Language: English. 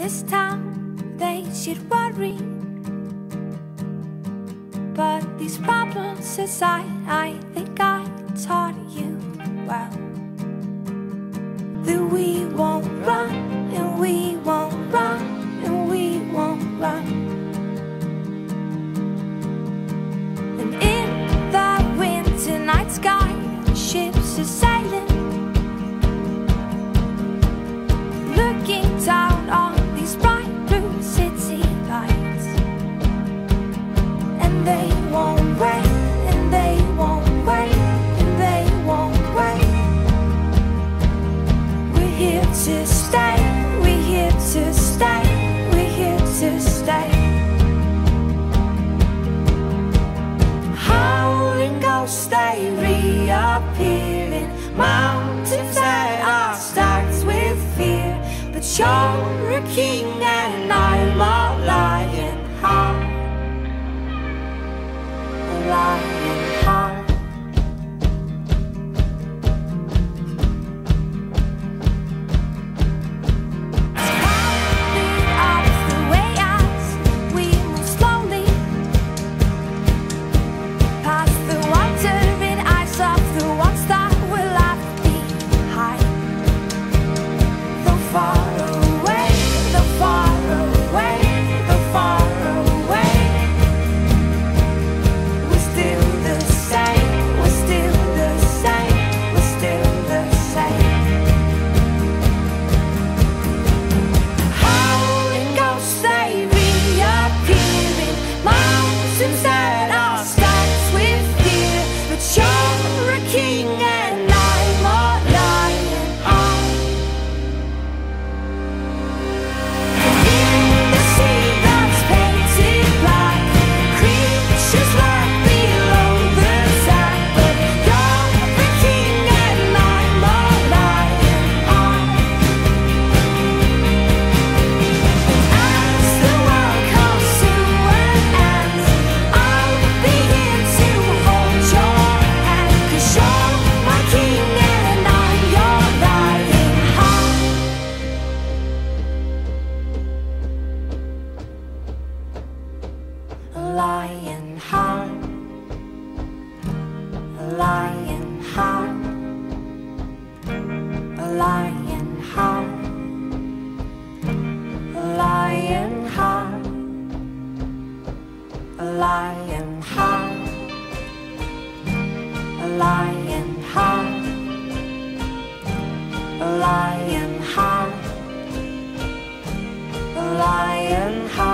this town, they should worry. But these problems aside, I think I taught you well that we won't run, and we won't run, and we won't run. And in the winter night sky, ships are sailing, looking down on these bright blue city lights. And they won't wait, and they won't wait, and they won't wait. We're here to stay, we're here to stay, we're here to stay. Howling ghosts, they reappear in mountains that are stacked with fear. But you're a king and I'm a lion heart, a lion heart. Climbing up the way as we move slowly past the wandering eyes of the ones that were left behind. Though far away, though far away, though far away, we're still the same, we're still the same, we're still the same. Howling ghosts, they reappear in mountains that are stacked with fear. But you're a king and I'm a lion heart. In the sea that's painted black, creatures lurk below the sand. But you're the king and I'm a lion heart. As the world comes to an end, I'll be here to hold your hand. 'Cause you're my king and I'm your lion heart. A lion heart, a lion heart, a lion heart, a lion heart, a lion heart, a lion heart, a lion heart, a lion heart.